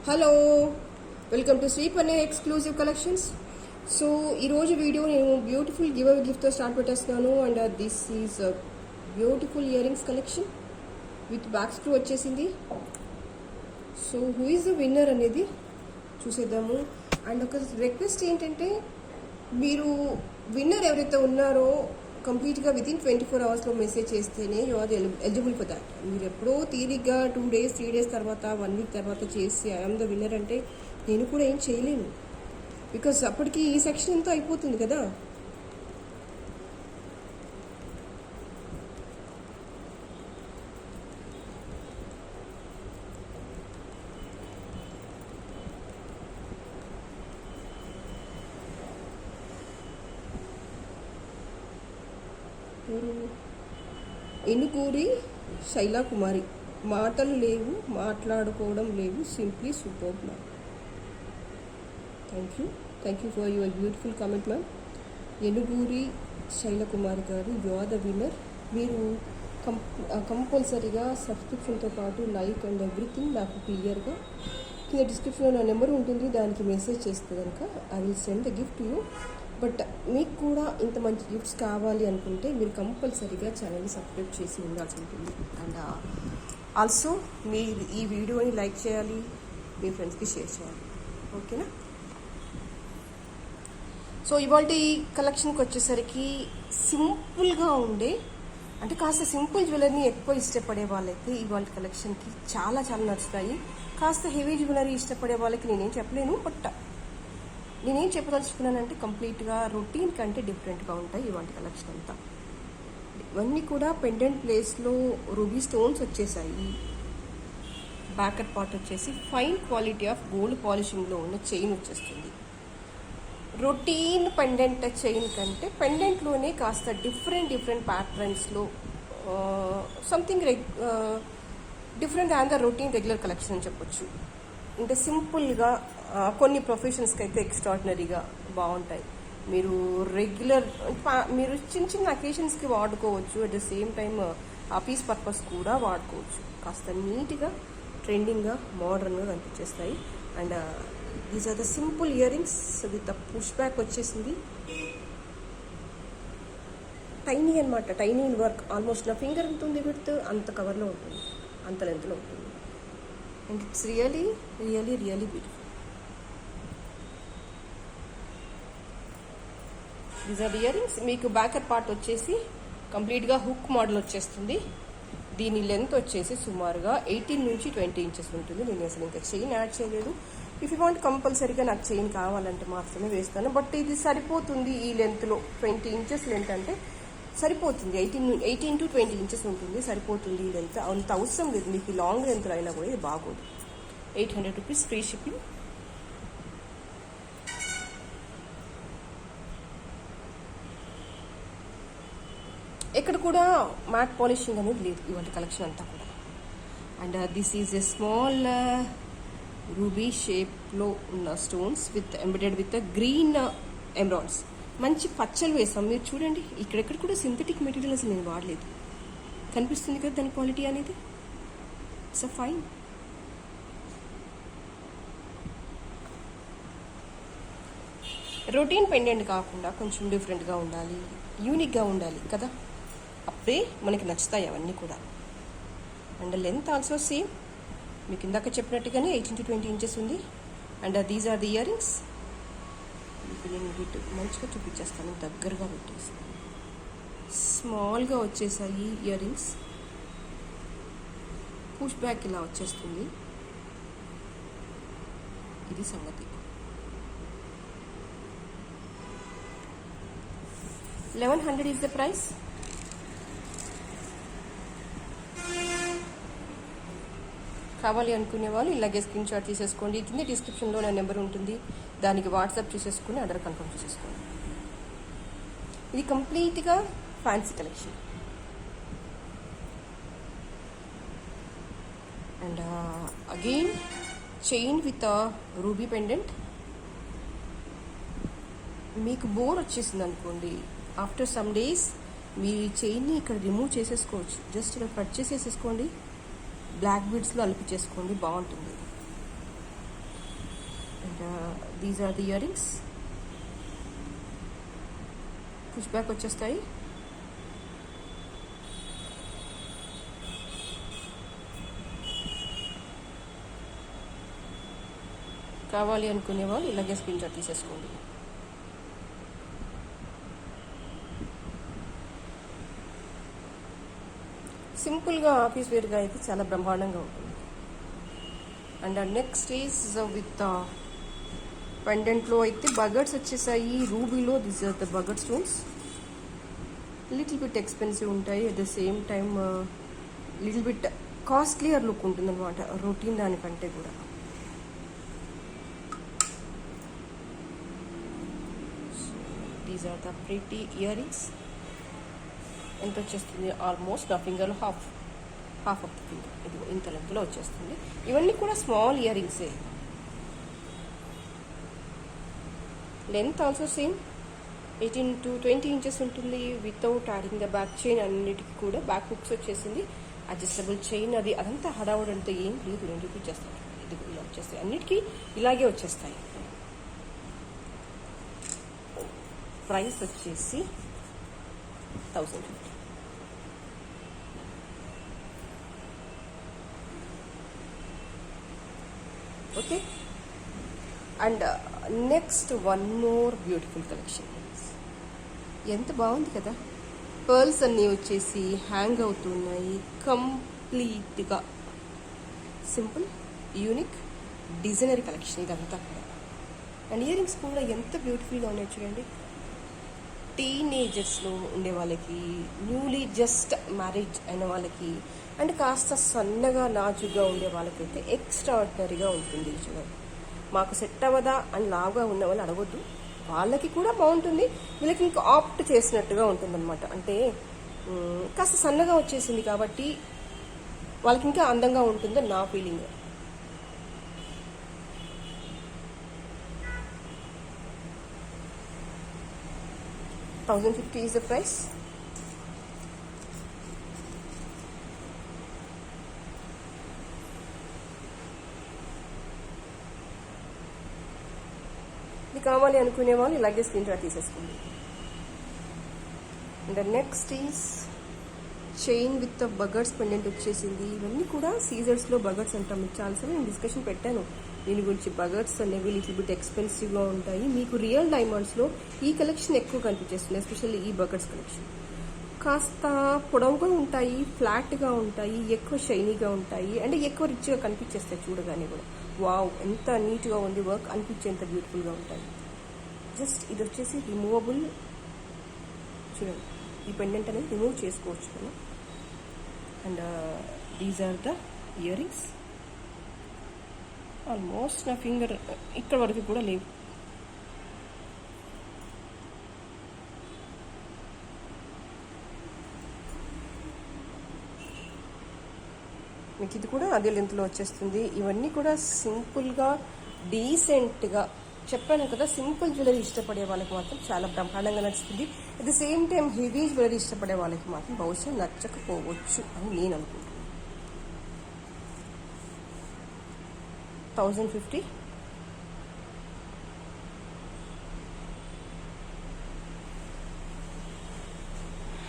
Hello, welcome to Sri Panneer exclusive collections. So ఈరోజు video నేను beautiful giveaway గిఫ్ట్తో start పెట్టేస్తున్నాను. And this is beautiful earrings collection with back screw వచ్చేసింది. So who is the winner అనేది చూసేద్దాము. And ఒక request ఏంటంటే, మీరు విన్నర్ ఎవరైతే ఉన్నారో కంప్లీట్గా వితిన్ 24 hours మెసేజ్ చేస్తేనే you are eligible for that. మీరు ఎప్పుడో తీరిగ్గా 2 days 3 days తర్వాత 1 week తర్వాత చేసి ఐఎమ్ ద విన్నర్ అంటే నేను కూడా ఏం చేయలేను. బికాస్ అప్పటికి ఈ సెక్షన్ ఎంతో అయిపోతుంది కదా. ఎనుకూరి శైలా కుమారి, మాటలు లేవు, మాట్లాడుకోవడం లేవు, simply super ma'am. Thank you for your beautiful comment ma'am. Enuguri Shaila Kumari గారు, యు ఆర్ ద విన్నర్. మీరు కంపల్సరీగా సబ్స్క్రిప్షన్తో పాటు లైక్ అండ్ ఎవ్రీథింగ్ నాకు క్లియర్గా కింద డిస్క్రిప్షన్లో నా నెంబర్ ఉంటుంది, దానికి మెసేజ్ చేస్తే కనుక I will send the gift to you. But మీకు కూడా ఇంత మంచి గిఫ్ట్స్ కావాలి అనుకుంటే మీరు కంపల్సరీగా ఛానల్ని సబ్స్క్రైబ్ చేసి ఉండాల్సి ఉంటుంది. అండ్ ఆల్సో మీరు ఈ వీడియోని లైక్ చేయాలి, మీ ఫ్రెండ్స్కి షేర్ చేయాలి. ఓకేనా? సో ఇవాళ ఈ కలెక్షన్కి వచ్చేసరికి సింపుల్గా ఉండే, అంటే కాస్త సింపుల్ జ్యువెలరీని ఎక్కువ ఇష్టపడే వాళ్ళైతే ఇవాళ కలెక్షన్కి చాలా చాలా నచ్చుతాయి. కాస్త హెవీ జ్యువెలరీ ఇష్టపడే వాళ్ళకి నేనేం చెప్పలేను, బట్ నేనేం చెప్పదలుచుకున్నానంటే కంప్లీట్గా రొటీన్ కంటే డిఫరెంట్గా ఉంటాయి ఇవాళ కలెక్షన్ అంతా. ఇవన్నీ కూడా పెండెంట్ ప్లేస్లో రూబీ స్టోన్స్ వచ్చేసాయి. బ్యాకర్ పార్ట్ వచ్చేసి ఫైన్ క్వాలిటీ ఆఫ్ గోల్డ్ పాలిషింగ్లో ఉన్న చైన్ వచ్చేస్తుంది. రొటీన్ పెండెంట్ చైన్ కంటే పెండెంట్లోనే కాస్త డిఫరెంట్ ప్యాటర్న్స్లో something different than the routine regular collection అని చెప్పొచ్చు. అంటే సింపుల్గా కొన్ని ప్రొఫెషన్స్కి అయితే ఎక్స్ట్రాడినరీగా బాగుంటాయి. మీరు రెగ్యులర్ మీరు చిన్న చిన్న అకేషన్స్కి వాడుకోవచ్చు, at the same time office purpose కూడా వాడుకోవచ్చు. కాస్త నీట్గా ట్రెండింగ్గా మోడర్న్గా కనిపించేస్తాయి. And these are the simple earrings with push back వచ్చేసింది. టైనీ అనమాట, టైనీ వర్క్, ఆల్మోస్ట్ నా ఫింగర్ ఎంత ఉంది విత్ అంత కవర్లో ఉంటుంది, అంత లెంత్లో ఉంటుంది. And it's really beautiful. These are earrings. మీకు బ్యాకర్ పార్ట్ వచ్చేసి కంప్లీట్గా హుక్ మోడల్ వచ్చేస్తుంది. దీని లెంత్ వచ్చేసి సుమారుగా 18 నుంచి 20 inches ఉంటుంది. నేను అసలు ఇంకా చైన్ యాడ్ చేయలేదు. ఇఫ్ యూ వాంట్ కంపల్సరీగా నాకు చైన్ కావాలంటే మాత్రమే వేస్తాను. బట్ ఇది సరిపోతుంది ఈ లెంత్లో. 20 inches లెంత్ అంటే సరిపోతుంది. 18 to 20 inches ఉంటుంది, సరిపోతుంది ఈ లెంత్. అంత అవసరం లేదు మీకు. లాంగ్ లెంత్లో అయినా కూడా ఇది బాగోదు. 800 rupees ఫ్రీ షిప్పింగ్. ఎక్కడ కూడా మ్యాట్ పాలిషింగ్ అనేది లేదు ఇవాళ కలెక్షన్ అంతా కూడా. And this is a small ruby షేప్లో ఉన్న stones with embedded with green emeralds. మంచి పచ్చలు వేసాం. మీరు చూడండి, ఇక్కడెక్కడ కూడా సింథటిక్ మెటీరియల్ అసలు నేను వాడలేదు. కనిపిస్తుంది కదా దాని క్వాలిటీ అనేది. It's fine. రొటీన్ పెండెంట్ కాకుండా కొంచెం డిఫరెంట్గా ఉండాలి, యూనిక్గా ఉండాలి కదా, అప్పుడే మనకి నచ్చుతాయి అవన్నీ కూడా. అండ్ లెంత్ ఆల్సో సేమ్, మీకు ఇందాక చెప్పినట్టుగానే 18 to 20 inches ఉంది. And these are the earrings. ఇప్పుడు నేను వీటి మంచిగా చూపించేస్తాను, దగ్గరగా పెట్టేసి. స్మాల్గా వచ్చేసాయి ఇయర్ రింగ్స్. పుష్ బ్యాక్ ఇలా వచ్చేస్తుంది. ఇది సంగతి. 1100 is the price. కావాలి అనుకునే వాళ్ళు ఇలాగే స్క్రీన్ షాట్ తీసేసుకోండి. కింద డిస్క్రిప్షన్లో నా నెంబర్ ఉంటుంది, దానికి వాట్సాప్ చేసేసుకుని ఆర్డర్ కన్ఫర్మ్ చేసేసుకోండి. ఇది కంప్లీట్గా fancy collection. And again chain with ruby pendant. మీకు బోర్ వచ్చేసింది అనుకోండి, ఆఫ్టర్ సమ్ డేస్ మీ చైన్ని ఇక్కడ రిమూవ్ చేసేసుకోవచ్చు. జస్ట్ ఇలా కట్ చేసేసుకోండి, బ్లాక్ బీడ్స్లో అలిపి చేసుకోండి, బాగుంటుంది. These are the earrings. Push back వచ్చేస్తాయి. కావాలి అనుకునే వాళ్ళు ఇలాగే స్క్రీన్ షాట్ తీసేసుకోండి. సింపుల్గా ఆఫీస్ వేర్గా అయితే చాలా బ్రహ్మాండంగా ఉంటుంది. అండ్ నెక్స్ట్ ఈజ్ విత్ పెండెంట్లో అయితే బగర్స్ వచ్చేసాయి. రూబీలో దిస్ ఆర్ ద బగర్ స్టోన్స్. లిటిల్ బిట్ ఎక్స్పెన్సివ్ ఉంటాయి, at the same time little bit costlier look ఉంటుంది అనమాట రొటీన్ దానికంటే కూడా. These are the pretty earrings. ఎంత వచ్చేస్తుంది? ఆల్మోస్ట్ నా ఫింగర్లో హాఫ్ ఆఫ్ ద ఫింగర్, ఇది ఇంత లెంత్లో వచ్చేస్తుంది. ఇవన్నీ కూడా స్మాల్ ఇయర్ రింగ్సే. Length also same 18 to 20 inches ఉంటుంది. Without adding the back chain. అన్నిటికీ కూడా బ్యాక్ హుక్స్ వచ్చేసింది. అడ్జస్టబుల్ చైన్ అదంతా హడావుడంతా ఏం లేదు. నేను చూపించేస్తాను. ఇది ఇలా వచ్చేస్తాయి, అన్నిటికీ ఇలాగే వచ్చేస్తాయి. ప్రైస్ వచ్చేసి 1050. Okay. And next one more beautiful collection. ఎంత బాగుంది కదా. పర్ల్స్ అన్నీ వచ్చేసి హ్యాంగ్ అవుతున్నాయి. కంప్లీట్గా సింపుల్ యూనిక్ డిజైనరీ కలెక్షన్ ఇదంతా కూడా. అండ్ ఇయర్ రింగ్స్ కూడా ఎంత బ్యూటిఫుల్గా ఉన్నాయి చూడండి. టీనేజర్స్లో ఉండే వాళ్ళకి, న్యూలీ జస్ట్ మ్యారేజ్ అయిన వాళ్ళకి, అండ్ కాస్త సన్నగా నాజుగా ఉండే వాళ్ళకైతే ఎక్స్ట్రా ఆర్డినరీగా ఉంటుంది. చూడండి, మాకు సెట్ అవ్వదా అని లావుగా ఉన్న వాళ్ళు అడగొద్దు, వాళ్ళకి కూడా బాగుంటుంది. వీళ్ళకి ఇంకా ఆప్ట్ చేసినట్టుగా ఉంటుంది అనమాట. అంటే కాస్త సన్నగా వచ్చేసింది కాబట్టి వాళ్ళకి ఇంకా అందంగా ఉంటుందని నా ఫీలింగ్. $1050 is the price. ఇది కావాలి అనుకునే వాళ్ళు ఇలాగే స్క్రీన్ షాట్ తీసేసుకోండి. And next is chain with buggers pendant వచ్చేసింది. ఇవన్నీ కూడా సీజర్స్లో బగర్స్ అంటాం. మీకు చాలాసార్లు నేను డిస్కషన్ పెట్టాను దీని గురించి. బగర్స్ అనేవి లిటిల్ బిట్ ఎక్స్పెన్సివ్గా ఉంటాయి. మీకు రియల్ డైమండ్స్లో ఈ కలెక్షన్ ఎక్కువ కనిపించేస్తుంది. ఎస్పెషల్లీ ఈ బగర్స్ కలెక్షన్ కాస్త పొడవుగా ఉంటాయి, ఫ్లాట్గా ఉంటాయి, ఎక్కువ షైనీగా ఉంటాయి, అండ్ ఎక్కువ రిచ్గా కనిపించేస్తాయి. చూడగానే కూడా వావ్ ఎంత నీట్గా ఉంది వర్క్ అనిపించేంత బ్యూటిఫుల్గా ఉంటాయి. జస్ట్ ఇది వచ్చేసి రిమూవబుల్. చూడండి, ఈ పెండెంట్ అనేది రిమూవ్ చేసుకోవచ్చు మనం. And these are the earrings. Almost నా ఫింగర్ ఇక్కడ వరకు కూడా లేవు. మీకు ఇది కూడా అదే లెంత్లో వచ్చేస్తుంది. ఇవన్నీ కూడా సింపుల్గా డీసెంట్గా చెప్పాను కదా. సింపుల్ జ్యువెలరీ ఇష్టపడే వాళ్ళకి మాత్రం చాలా బ్రహ్మాండంగా నచ్చుతుంది. At the same time heavy jewellery ఇష్టపడే వాళ్ళకి మాత్రం బహుశా నచ్చకపోవచ్చు అని నేను అనుకుంటున్నాను. 1050.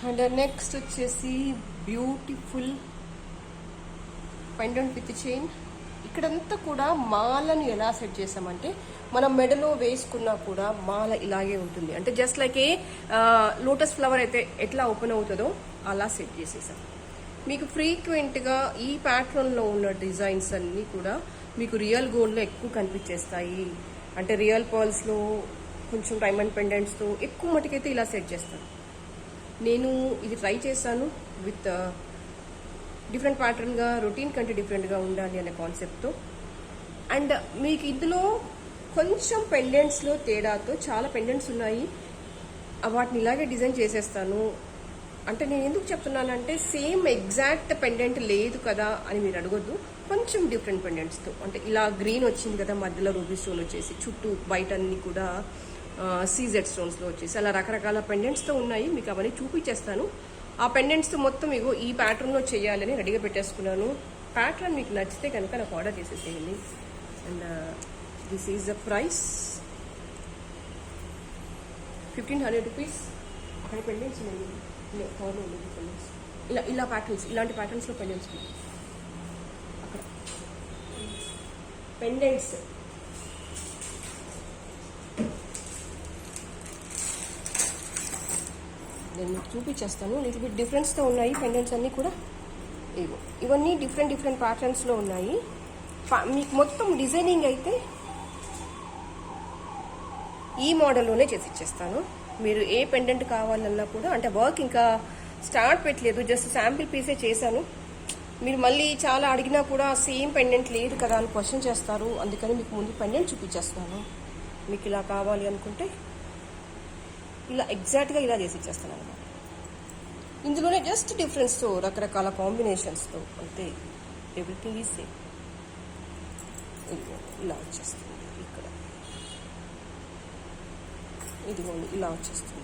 అండ్ నెక్స్ట్ వచ్చేసి బ్యూటిఫుల్ పెండెంట్ విత్ చైన్. ఇక్కడంతా కూడా మాలను ఎలా సెట్ చేసామంటే మనం మెడలో వేసుకున్నా కూడా మాల ఇలాగే ఉంటుంది. అంటే జస్ట్ లైక్ ఏ లోటస్ ఫ్లవర్ అయితే ఎట్లా ఓపెన్ అవుతుందో అలా సెట్ చేసేసాం. మీకు ఫ్రీక్వెంట్గా ఈ ప్యాటర్న్లో ఉన్న డిజైన్స్ అన్నీ కూడా మీకు రియల్ గోల్డ్లో ఎక్కువ కనిపించేస్తాయి. అంటే రియల్ పర్ల్స్లో కొంచెం డైమండ్ పెండెంట్స్తో ఎక్కువ మటుకైతే ఇలా సెట్ చేస్తాను. నేను ఇది ట్రై చేశాను విత్ డిఫరెంట్ ప్యాటర్న్గా, రొటీన్ కంటే డిఫరెంట్గా ఉండాలి అనే కాన్సెప్ట్తో. అండ్ మీకు ఇందులో కొంచెం పెండెంట్స్లో తేడాతో చాలా పెండెంట్స్ ఉన్నాయి, వాటిని ఇలాగే డిజైన్ చేసేస్తాను. అంటే నేను ఎందుకు చెప్తున్నానంటే సేమ్ ఎగ్జాక్ట్ పెండెంట్ లేదు కదా అని మీరు అడగొద్దు. కొంచెం డిఫరెంట్ పెండెంట్స్తో, అంటే ఇలా గ్రీన్ వచ్చింది కదా, మధ్యలో రూబీ స్టోన్ వచ్చేసి, చుట్టూ బయట అన్ని కూడా సీజెడ్ స్టోన్స్లో వచ్చేసి అలా రకరకాల పెండెంట్స్తో ఉన్నాయి. మీకు అవన్నీ చూపించేస్తాను. ఆ పెండెంట్స్తో మొత్తం ఇగో ఈ ప్యాటర్న్లో చేయాలని రెడీగా పెట్టేసుకున్నాను. ప్యాటర్న్ మీకు నచ్చితే కనుక నాకు ఆర్డర్ చేసేసేయండి. And this is the price 1500 rupees. అక్కడ పెండెంట్స్ ఉన్నాయి, పెండెంట్స్ ఇలా ప్యాటర్న్స్, ఇలాంటి ప్యాటర్న్స్లో పెండెంట్స్ అక్కడ పెండెంట్స్. నేను మీకు చూపించేస్తాను. లిటిల్ బిట్ డిఫరెన్స్తో ఉన్నాయి పెండెంట్స్ అన్నీ కూడా. ఇవన్నీ డిఫరెంట్ ప్యాటర్న్స్లో ఉన్నాయి. మీకు మొత్తం డిజైనింగ్ అయితే ఈ మోడల్లోనే చేసి ఇచ్చేస్తాను. మీరు ఏ పెండెంట్ కావాలన్నా కూడా, అంటే వర్క్ ఇంకా స్టార్ట్ పెట్టలేదు, జస్ట్ శాంపిల్ పీసే చేశాను. మీరు మళ్ళీ చాలా అడిగినా కూడా సేమ్ పెండెంట్ లేదు కదా అని క్వశ్చన్ చేస్తారు. అందుకని మీకు ముందు పెండెంట్ చూపించేస్తాను. మీకు ఇలా కావాలి అనుకుంటే ఇలా ఎగ్జాక్ట్గా ఇలా చేసి ఇచ్చేస్తాను అనమాట. ఇందులోనే జస్ట్ డిఫరెన్స్తో, రకరకాల కాంబినేషన్స్తో, అంతే. Everything is same. ఇలా వచ్చేస్తుంది ఇక్కడ, ఇదిగోండి ఇలా వచ్చేస్తుంది.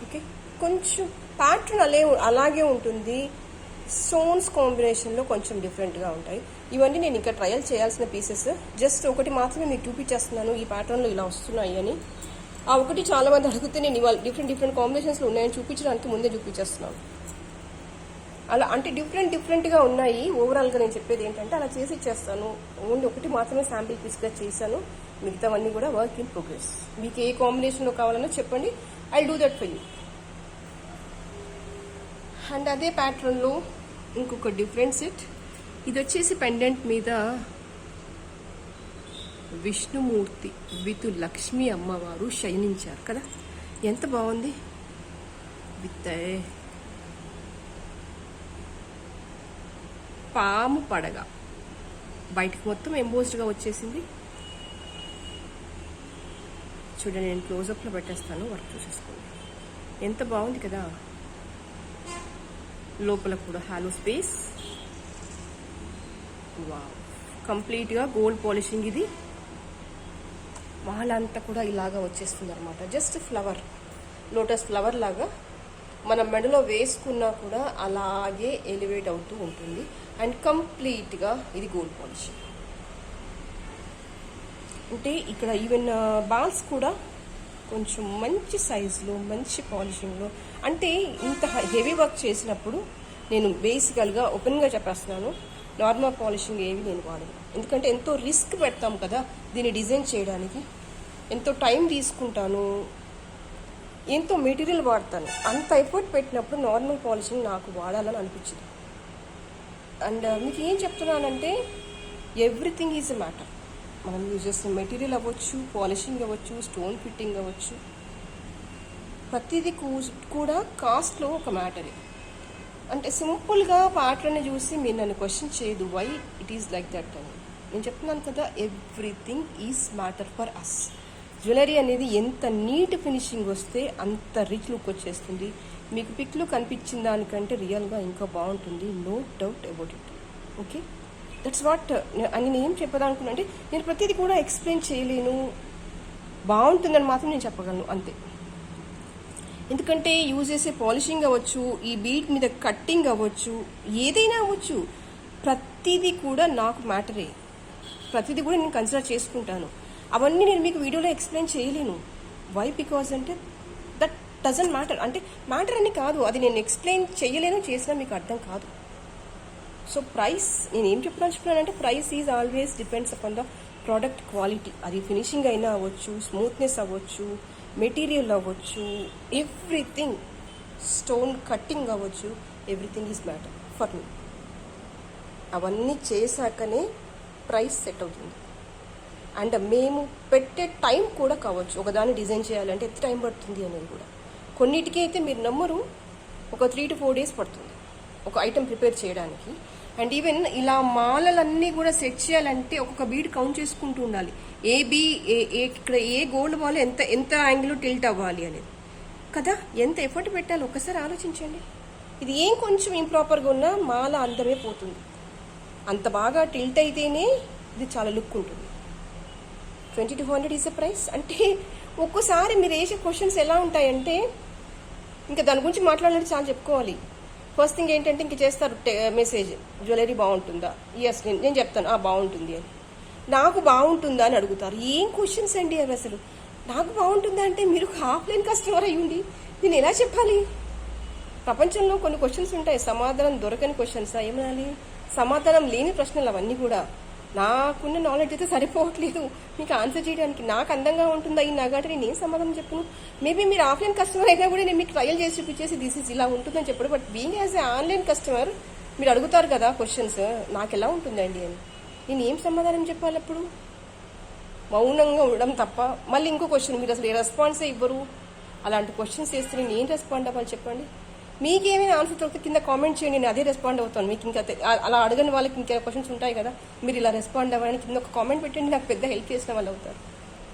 ఓకే, కొంచెం ప్యాటర్న్ అలాగే ఉంటుంది. స్టోన్స్ కాంబినేషన్లో కొంచెం డిఫరెంట్గా ఉంటాయి. ఇవన్నీ నేను ఇంకా ట్రయల్ చేయాల్సిన పీసెస్. జస్ట్ ఒకటి మాత్రమే మీకు చూపించేస్తున్నాను, ఈ ప్యాటర్న్లో ఇలా వస్తున్నాయి అని. ఆ ఒకటి చాలా మంది అడిగితే నేను ఇవాళ డిఫరెంట్ కాంబినేషన్స్లో ఉన్నాయని చూపించడానికి ముందే చూపించేస్తున్నాను. అలా అంటే డిఫరెంట్గా ఉన్నాయి. ఓవరాల్గా నేను చెప్పేది ఏంటంటే అలా చేసి ఇచ్చేస్తాను. ఓన్లీ ఒకటి మాత్రమే శాంపిల్ పీస్గా చేశాను, మిగతావన్నీ కూడా వర్క్ ఇన్ ప్రోగ్రెస్. మీకు ఏ కాంబినేషన్లో కావాలన్నా చెప్పండి, I do that for you. And అదే ప్యాటర్న్లో ఇంకొక డిఫరెంట్ సెట్. ఇది వచ్చేసి పెండెంట్ మీద విష్ణుమూర్తి విత్ లక్ష్మీ అమ్మవారు శయనించారు కదా, ఎంత బాగుంది. విత్ పాము పడగ బయటకు మొత్తం ఎంబోస్డ్గా వచ్చేసింది. చూడండి, నేను క్లోజప్లో పెట్టేస్తాను, వర్క్ చూసేసుకోండి. ఎంత బాగుంది కదా. లోపల కూడా హాలో స్పేస్. వావ్, కంప్లీట్గా గోల్డ్ పాలిషింగ్. ఇది వాళ్ళంతా కూడా ఇలాగా వచ్చేస్తుంది అనమాట. జస్ట్ ఫ్లవర్, లోటస్ ఫ్లవర్ లాగా మనం మెడలో వేసుకున్నా కూడా అలాగే ఎలివేట్ అవుతూ ఉంటుంది. అండ్ కంప్లీట్గా ఇది గోల్డ్ పాలిషింగ్. అంటే ఇక్కడ ఈవెన్ బాల్స్ కూడా కొంచెం మంచి సైజులో, మంచి పాలిషింగ్లో. అంటే ఇంత హెవీ వర్క్ చేసినప్పుడు నేను బేసికల్గా ఓపెన్గా చెప్పేస్తున్నాను, నార్మల్ పాలిషింగ్ ఏవి నేను వాడను. ఎందుకంటే ఎంతో రిస్క్ పెడతాం కదా దీన్ని డిజైన్ చేయడానికి, ఎంతో టైం తీసుకుంటాను, ఎంతో మెటీరియల్ వాడతాను. అంత ఎఫర్ట్ పెట్టినప్పుడు నార్మల్ పాలిషింగ్ నాకు వాడాలని అనిపించింది. అండ్ మీకు ఏం చెప్తున్నానంటే ఎవ్రీథింగ్ ఈజ్ ఎ మ్యాటర్. మనం యూజ్ చేసిన మెటీరియల్ అవ్వచ్చు, పాలిషింగ్ అవ్వచ్చు, స్టోన్ ఫిట్టింగ్ అవ్వచ్చు, ప్రతిదీ కూడా కాస్ట్లో ఒక మ్యాటరే. అంటే సింపుల్గా ప్యాటర్న్ చూసి మీరు నన్ను క్వశ్చన్ చేయదు why it is like that అని. నేను చెప్తున్నాను కదా, everything is matter for us. Jewellery అనేది ఎంత నీట్ ఫినిషింగ్ వస్తే అంత రిచ్ లుక్ వచ్చేస్తుంది. మీకు పిక్లో కనిపించిన దానికంటే రియల్గా ఇంకా బాగుంటుంది, no doubt about it. Okay, that's what అని నేను ఏం చెప్పదానుకున్నా అంటే, నేను ప్రతిదీ కూడా ఎక్స్ప్లెయిన్ చేయలేను, బాగుంటుందని మాత్రం నేను చెప్పగలను అంతే. ఎందుకంటే యూజ్ చేసే పాలిషింగ్ అవ్వచ్చు, ఈ బీట్ మీద కట్టింగ్ అవ్వచ్చు, ఏదైనా అవ్వచ్చు, ప్రతిదీ కూడా నాకు మ్యాటరే. ప్రతిదీ కూడా నేను కన్సిడర్ చేసుకుంటాను. అవన్నీ నేను మీకు వీడియోలో ఎక్స్ప్లెయిన్ చేయలేను. వై? బికాజ్ అంటే దట్ డజంట్ మ్యాటర్. అంటే మ్యాటర్ అని కాదు, అది నేను ఎక్స్ప్లెయిన్ చేయలేను, చేసినా మీకు అర్థం కాదు. సో ప్రైస్, నేను ఏం చెప్పాలంటే price is always depends upon the product quality. అది ఫినిషింగ్ అయినా అవ్వచ్చు, స్మూత్నెస్ అవ్వచ్చు, మెటీరియల్ అవ్వచ్చు, ఎవ్రీథింగ్, స్టోన్ కట్టింగ్ అవ్వచ్చు, everything is matter for me. అవన్నీ చేశాకనే ప్రైస్ సెట్ అవుతుంది. అండ్ మేము పెట్టే టైం కూడా కావచ్చు, ఒకదాన్ని డిజైన్ చేయాలంటే ఎంత టైం పడుతుంది అనేది కూడా. కొన్నిటికి అయితే మీరు నమ్మరు, ఒక 3 to 4 days పడుతుంది ఒక ఐటెం ప్రిపేర్ చేయడానికి. అండ్ ఈవెన్ ఇలా మాలలన్నీ కూడా సెట్ చేయాలంటే ఒక్కొక్క బీడ్ కౌంట్ చేసుకుంటూ ఉండాలి. ఇక్కడ ఏ గోల్డ్ బాల్ ఎంత యాంగిల్లో టిల్ట్ అవ్వాలి అనేది కదా, ఎంత ఎఫర్ట్ పెట్టాలి ఒకసారి ఆలోచించండి. ఇది ఏం కొంచెం ఇంప్రాపర్గా ఉన్నా మాల అందమే పోతుంది. అంత బాగా టిల్ట్ అయితేనే ఇది చాలా లుక్ ఉంటుంది. 2200 ఈజ్ ద ప్రైస్. అంటే ఒక్కోసారి మీరు వేసే క్వశ్చన్స్ ఎలా ఉంటాయంటే ఇంకా దాని గురించి మాట్లాడాలంటే చాలా చెప్పుకోవాలి. ఫస్ట్ థింగ్ ఏంటంటే ఇంక చేస్తారు మెసేజ్, జ్యువెలరీ బాగుంటుందా? ఎస్, నేను చెప్తాను బాగుంటుంది అని. నాకు బాగుంటుందా అని అడుగుతారు. ఏం క్వశ్చన్స్ అండి అవి అసలు? నాకు బాగుంటుందా అంటే మీరు ఆఫ్లైన్ కస్టమర్ అయ్యుండి నేను ఎలా చెప్పాలి? ప్రపంచంలో కొన్ని క్వశ్చన్స్ ఉంటాయి, సమాధానం దొరకని క్వశ్చన్స్. ఏమనాలి? సమాధానం లేని ప్రశ్నలు అవన్నీ కూడా. నాకున్న నాలెడ్జ్ అయితే సరిపోవట్లేదు మీకు ఆన్సర్ చేయడానికి. నాకు అందంగా ఉంటుందా ఈ నగట, నేను ఏం సమాధానం చెప్పను? మేబీ మీరు ఆఫ్లైన్ కస్టమర్ అయినా కూడా నేను మీకు ట్రయల్ చేసి చూపించేసి దిస్ ఇస్ ఇలా ఉంటుందని చెప్పాడు. But being as a online customer మీరు అడుగుతారు కదా క్వశ్చన్స్, నాకు ఎలా ఉంటుందండి అని. నేను ఏం సమాధానం చెప్పాలి అప్పుడు? మౌనంగా ఉండడం తప్ప. మళ్ళీ ఇంకో క్వశ్చన్, మీరు అసలు ఏ రెస్పాన్సే ఇవ్వరు. అలాంటి క్వశ్చన్స్ వేస్తే నేను ఏం రెస్పాండ్ అవ్వాలి చెప్పండి? మీకేమైనా ఆన్సర్ దొరికితే కింద కామెంట్ చేయండి, నేను అదే రెస్పాండ్ అవుతాను. మీకు ఇంకా అలా అడగని వాళ్ళకి ఇంకా క్వశ్చన్స్ ఉంటాయి కదా, మీరు ఇలా రెస్పాండ్ అవ్వడానికి కింద ఒక కామెంట్ పెట్టండి, నాకు పెద్ద హెల్ప్ చేసిన వాళ్ళు అవుతారు.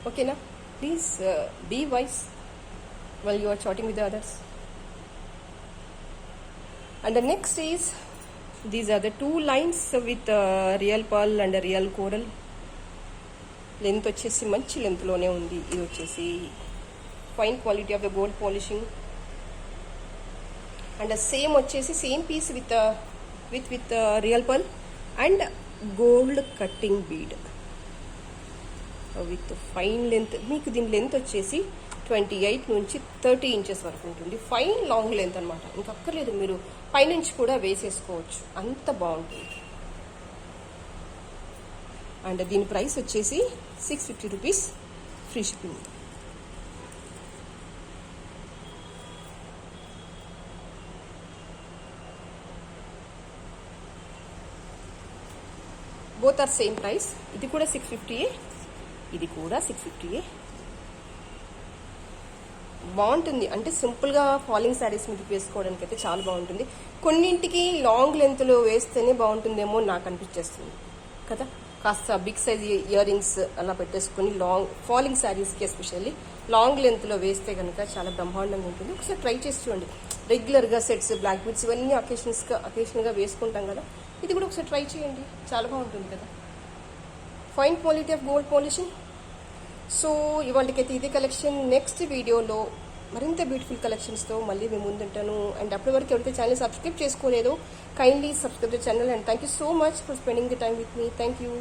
ఓకేనా? Please be wise while you are chatting with others. And the next is these are the 2 lines with real pearl and real coral. Length వచ్చేసి మంచి లెంత్లోనే ఉంది. ఇది వచ్చేసి fine quality of the gold polishing. And same వచ్చేసి same piece with real pearl and gold cutting bead with fine length. మీకు దీని length వచ్చేసి 28 నుంచి 30 ఇంచెస్ వరకు ఉంటుంది. ఫైన్ లాంగ్ లెంత్ అనమాట. ఇంకా అక్కర్లేదు, మీరు పైనుంచి కూడా వేసేసుకోవచ్చు, అంత బాగుంటుంది. అండ్ దీని ప్రైస్ వచ్చేసి 650 rupees, free shipping. Both are same price. ఇది కూడా 650, ఇది కూడా 650. బాగుంటుంది, అంటే సింపుల్గా ఫాలింగ్ శారీస్ మీద వేసుకోవడానికి అయితే చాలా బాగుంటుంది. కొన్నింటికి లాంగ్ లెంత్లో వేస్తేనే బాగుంటుందేమో నాకు అనిపించేస్తుంది కదా. కాస్త బిగ్ సైజ్ ఇయర్ రింగ్స్ అలా పెట్టేసుకొని లాంగ్ ఫాలింగ్ శారీస్కి ఎస్పెషల్లీ లాంగ్ లెంత్లో వేస్తే కనుక చాలా బ్రహ్మాండంగా ఉంటుంది. ఒకసారి ట్రై చేసి చూడండి. రెగ్యులర్గా సెట్స్, బ్లాక్ బీడ్స్ ఇవన్నీ అకేషన్గా వేసుకుంటాం కదా, ఇది కూడా ఒకసారి ట్రై చేయండి, చాలా బాగుంటుంది కదా. Fine quality of gold polishing. So ఇవాళకైతే ఇది కలెక్షన్. నెక్స్ట్ వీడియోలో మరింత బ్యూటిఫుల్ కలెక్షన్స్తో మళ్ళీ మేము ముందుంటాను. అండ్ అప్పటి వరకు ఎవరైతే ఛానల్ సబ్స్క్రైబ్ చేసుకోలేదో kindly subscribe the channel. And thank you so much for spending the time with me. Thank you.